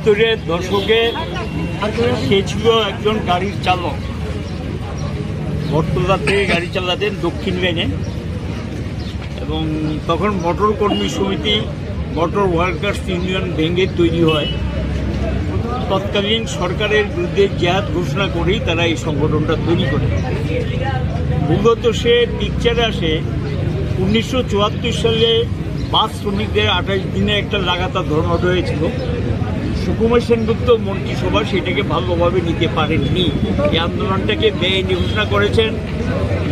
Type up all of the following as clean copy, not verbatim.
সত্তরের দশকে সে ছিল একজন গাড়ির চালক, বটতলা থেকে গাড়ি চালাতেন দক্ষিণ লাইনে। এবং তখন মোটর কর্মী সমিতি, মোটর ওয়ার্কার্স ইউনিয়ন ভেঙে তৈরি হয়। তৎকালীন সরকারের বিরুদ্ধে জেহাদ ঘোষণা করেই তারা এই সংগঠনটা তৈরি করে। মূলত সে পিকচারে আসে 1974 সালে বাস শ্রমিকদের 28 দিনে একটা লাগাতার ধর্মঘট হয়েছিল। সুকুমার সেনগুপ্ত মন্ত্রিসভা সেটাকে ভালোভাবে নিতে পারেননি। এই আন্দোলনটাকে বেআইনি ঘোষণা করেছেন,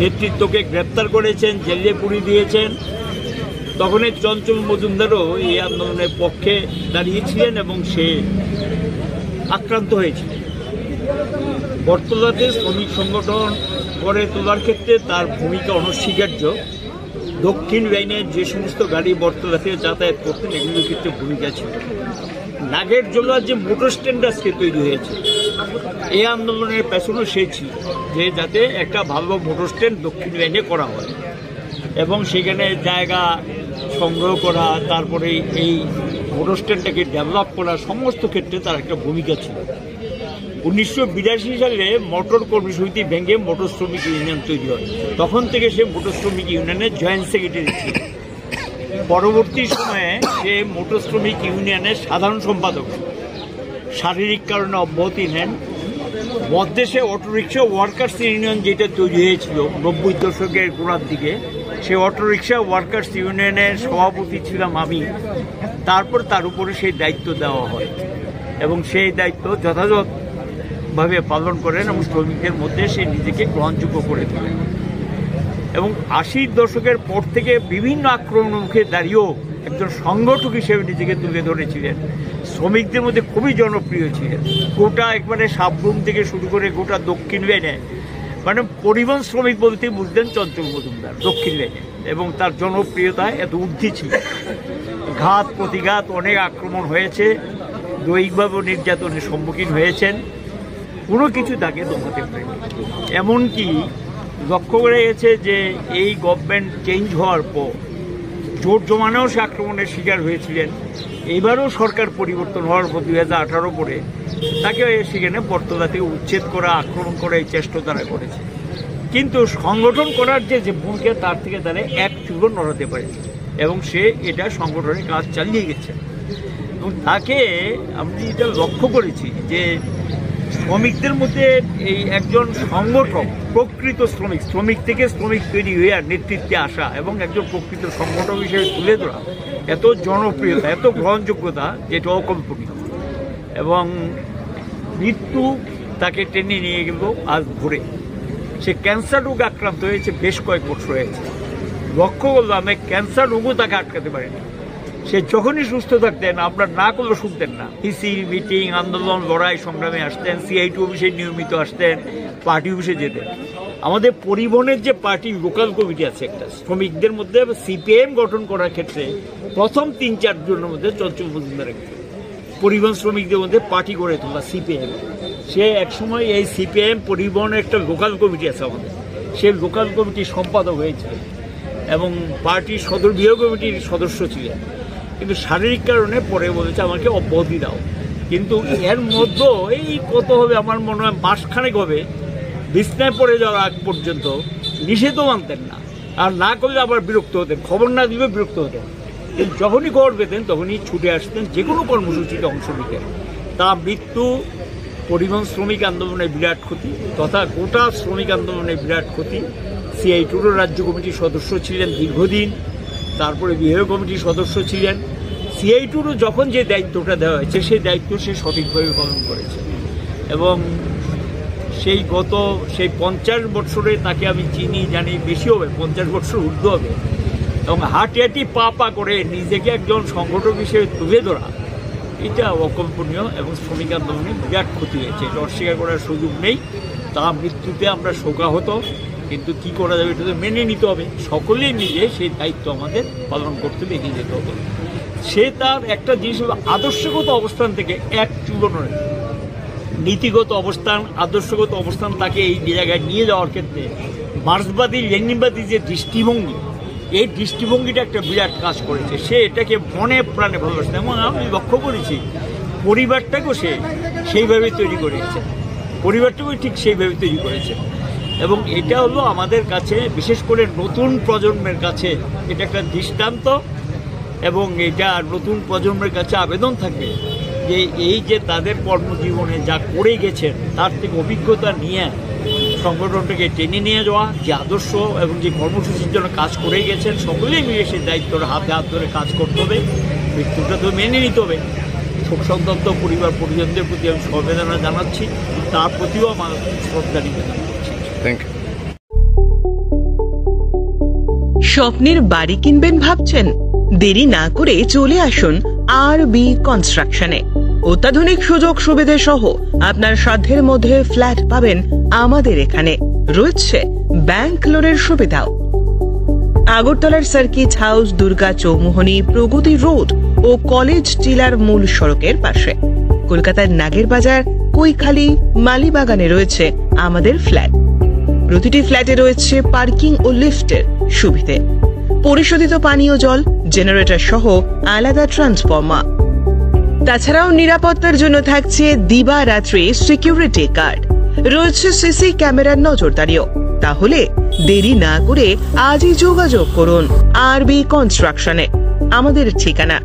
নেতৃত্বকে গ্রেপ্তার করেছেন, জেলে পুড়িয়ে দিয়েছেন। তখন চঞ্চল মজুমদারও এই আন্দোলনের পক্ষে দাঁড়িয়েছিলেন এবং সে আক্রান্ত হয়েছিলেন। বটতলাতে শ্রমিক সংগঠন গড়ে তোলার ক্ষেত্রে তার ভূমিকা অনস্বীকার্য। দক্ষিণ লাইনের যে সমস্ত গাড়ি বটতলাতে যাতায়াত করতেন এগুলোর ক্ষেত্রে ভূমিকা ছিল। নাগের জোলার যে মোটর স্ট্যান্ড আজকে তৈরি হয়েছে, এই আন্দোলনের পেছনে সে ছিল যে যাতে একটা ভালো মোটর স্ট্যান্ড দক্ষিণ লাইনে করা হয় এবং সেখানে জায়গা সংগ্রহ করা, তারপরে এই মোটর স্ট্যান্ডটাকে ডেভেলপ করা, সমস্ত ক্ষেত্রে তার একটা ভূমিকা ছিল। 1982 সালে মোটর কর্মী সমিতি ভেঙে মোটর শ্রমিক ইউনিয়ন তৈরি হয়। তখন থেকে সে মোটর শ্রমিক ইউনিয়নের জয়েন্ট সেক্রেটারি ছিল। পরবর্তী সময়ে সে মোটর শ্রমিক ইউনিয়নের সাধারণ সম্পাদক, শারীরিক কারণে অব্যাহতি নেন। মধ্যদেশে অটোরিক্সা ওয়ার্কার্স ইউনিয়ন যেটা তৈরি হয়েছিল 90 দশকের গোড়ার দিকে, সে অটোরিক্সা ওয়ার্কার্স ইউনিয়নের সভাপতি ছিলাম আমি। তারপর তার উপরে সেই দায়িত্ব দেওয়া হয় এবং সেই দায়িত্ব যথাযথভাবে পালন করেন এবং শ্রমিকদের মধ্যে সে নিজেকে গ্রহণযোগ্য করে তোলেন। এবং 80 দশকের পর থেকে বিভিন্ন আক্রমণের মুখে দাঁড়িয়েও একজন সংগঠক হিসেবে নিজেকে তুলে ধরেছিলেন। শ্রমিকদের মধ্যে খুবই জনপ্রিয় ছিলেন। গোটা একবারে সাবরুম থেকে শুরু করে গোটা দক্ষিণ লাইনে, মানে পরিবহন শ্রমিক বলতে বুঝতেন চঞ্চল মজুমদার দক্ষিণ লাইনে, এবং তার জনপ্রিয়তা এত ঊর্ধ্বে ছিল। ঘাত প্রতিঘাত অনেক আক্রমণ হয়েছে, দৈহিকভাবে নির্যাতনের সম্মুখীন হয়েছেন, কোনো কিছু তাকে দমাতে পারেনি। এমনকি লক্ষ্য করে গেছে যে এই গভর্নমেন্ট চেঞ্জ হওয়ার পর জোট জমানেও সে আক্রমণের শিকার হয়েছিলেন। এবারও সরকার পরিবর্তন হওয়ার পর 2018 পরে তাকে সেখানে বটতলা থেকে উচ্ছেদ করা, আক্রমণ করা এই চেষ্টা তারা করেছে। কিন্তু সংগঠন করার যে ভূমিকা তার থেকে তারা এক চুলও নড়াতে পারেনি এবং সে এটা সংগঠনের কাজ চালিয়ে গেছে। এবং তাকে আমি এটা লক্ষ্য করেছি যে শ্রমিকদের মধ্যে এই একজন সংগঠক, প্রকৃত শ্রমিক থেকে শ্রমিক তৈরি হয়ে আর নেতৃত্বে আসা এবং একজন প্রকৃত সংগঠক হিসেবে তুলে ধরা, এত জনপ্রিয়তা, এত গ্রহণযোগ্যতা, যেটা অকল্পনীয়। এবং মৃত্যু তাকে টেনে নিয়ে গেল আজ ভোরে। সে ক্যান্সার রোগে আক্রান্ত হয়েছে, বেশ কয়েক বছর হয়েছে। লক্ষ্য করলাম ক্যান্সার রোগও তাকে আটকাতে পারেনি। সে যখনই সুস্থ থাকতেন, আপনার না করলে শুনতেন না। মিছিল, মিটিং, আন্দোলন, লড়াই সংগ্রামে আসতেন, CIT অফিসে নিয়মিত আসতেন, পার্টি অফিসে যেতেন। আমাদের পরিবহনের যে পার্টি লোকাল কমিটি আছে একটা, শ্রমিকদের মধ্যে CPM গঠন করার ক্ষেত্রে প্রথম 3-4 জনের মধ্যে চঞ্চল মজুমদার একজন। পরিবহন শ্রমিকদের মধ্যে পার্টি গড়ে তোলা CPM। সে একসময় এই CPM পরিবহনের একটা লোকাল কমিটি আছে আমাদের, সে লোকাল কমিটির সম্পাদক হয়েছিল এবং পার্টির সদরবিভাগ কমিটির সদস্য ছিলেন। কিন্তু শারীরিক কারণে পরে বলেছে আমাকে অব্যাহতি দাও। কিন্তু এর মধ্যে এই কত হবে, আমার মনে হয় মাসখানেক হবে, বিছনায় পড়ে যাওয়ার আগ পর্যন্ত নিষেধও মানতেন না। আর না করলে আবার বিরক্ত হতেন, খবর না দিলে বিরক্ত হতেন। কিন্তু যখনই খবর পেতেন তখনই ছুটে আসতেন যে কোনো কর্মসূচিতে অংশ নিতেন। তার মৃত্যু পরিবহন শ্রমিক আন্দোলনের বিরাট ক্ষতি, তথা গোটা শ্রমিক আন্দোলনের বিরাট ক্ষতি। CITUরও রাজ্য কমিটির সদস্য ছিলেন দীর্ঘদিন, তারপরে বিভাগীয় কমিটির সদস্য ছিলেন। CITUরও যখন যে দায়িত্বটা দেওয়া হয়েছে সেই দায়িত্ব সে সঠিকভাবে পালন করেছে। এবং সেই 50 বছরে তাকে আমি চিনি, জানি বেশি হবে, 50 বছর ঊর্ধ্ব হবে। এবং হাঁটি পা করে নিজেকে একজন সংগঠক হিসেবে তুলে ধরা, এটা অকল্পনীয় এবং শ্রমিক আন্দোলনে বিরাট ক্ষতি হয়েছে, এটা অস্বীকার করার সুযোগ নেই। তার মৃত্যুতে আমরা শোকাহত, কিন্তু কি করা যাবে, এটা তো মেনে নিতে হবে। সকলেই মিলে সেই দায়িত্ব আমাদের পালন করতে এগিয়ে যেতে হবে। সে তার একটা জিনিস হলো আদর্শগত অবস্থান থেকে এক চুলো নয়, নীতিগত অবস্থান, আদর্শগত অবস্থান তাকে এই জায়গায় নিয়ে যাওয়ার ক্ষেত্রে মার্ক্সবাদী লেনিনবাদী যে দৃষ্টিভঙ্গি, এই দৃষ্টিভঙ্গিটা একটা বিরাট কাজ করেছে। সে এটাকে মনে প্রাণে ভালোবাসে। এবং আমি লক্ষ্য করেছি পরিবারটাকেও সেইভাবে তৈরি করেছে, পরিবারটাকেও ঠিক সেইভাবে তৈরি করেছে। এবং এটা হলো আমাদের কাছে, বিশেষ করে নতুন প্রজন্মের কাছে এটা একটা দৃষ্টান্ত। এবং এটা নতুন প্রজন্মের কাছে আবেদন থাকবে যে এই যে তাদের কর্মজীবনে যা করে গেছেন তার থেকে অভিজ্ঞতা নিয়ে সংগঠনটাকে টেনে নিয়ে যাওয়া, যে আদর্শ এবং যে কর্মসূচির জন্য কাজ করে গেছেন সকলেই মিলে সেই দায়িত্বর হাতে হাত ধরে কাজ করতে হবে। মৃত্যুটা তো মেনে নিতে হবে। শোক সন্তপ্ত পরিবার পরিজনদের প্রতি আমি সমবেদনা জানাচ্ছি, তার প্রতিও আমার শ্রদ্ধা নিবেদন করছি। Thank you. স্বপ্নের বাড়ি কিনবেন ভাবছেন? দেরি না করে চলে আসুন আরবি কনস্ট্রাকশনে। অত্যাধুনিক সুযোগ সুবিধা সহ আপনার সাধ্যের মধ্যে ফ্ল্যাট পাবেন আমাদের এখানে। রয়েছে ব্যাংক লোনের সুবিধাও। আগরতলার সার্কিট হাউস, দুর্গা চৌমুহনী, প্রগতি রোড ও কলেজ টিলার মূল সড়কের পাশে। কলকাতার নাগের বাজার, কৈখালি, মালিবাগানে রয়েছে আমাদের ফ্ল্যাট। প্রতিটি ফ্ল্যাটে রয়েছে পার্কিং ও লিফটের সুবিধে, পরিশোধিত পানীয় জল, জেনারেটর সহ আলাদা ট্রান্সফরমার। তাছাড়াও নিরাপত্তার জন্য থাকছে দিবারাত্রি সিকিউরিটি গার্ড, রয়েছে সিসি ক্যামেরার নজরদারিও। তাহলে দেরি না করে আজই যোগাযোগ করুন আরবি কনস্ট্রাকশনে। আমাদের ঠিকানা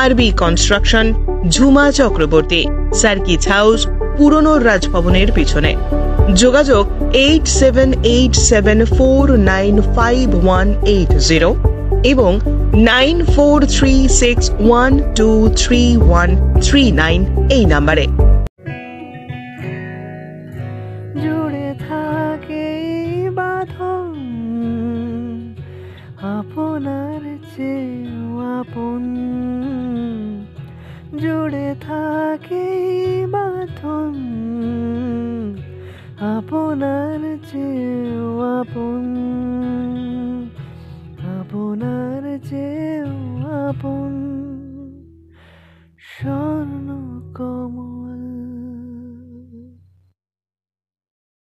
আরবি construction, Jhuma Chakraborty, circuit house, পুরনো রাজভবনের পিছনে। যোগাযোগ 8787495180 এবং 9436123139 এই নাম্বারে। জুড়ে থাকে বাঁধন আপনার চেয়েও আপন, জুড়ে থাকে বাঁধন আপনার চেয়েও আপন, আপনার চেয়েও আপন।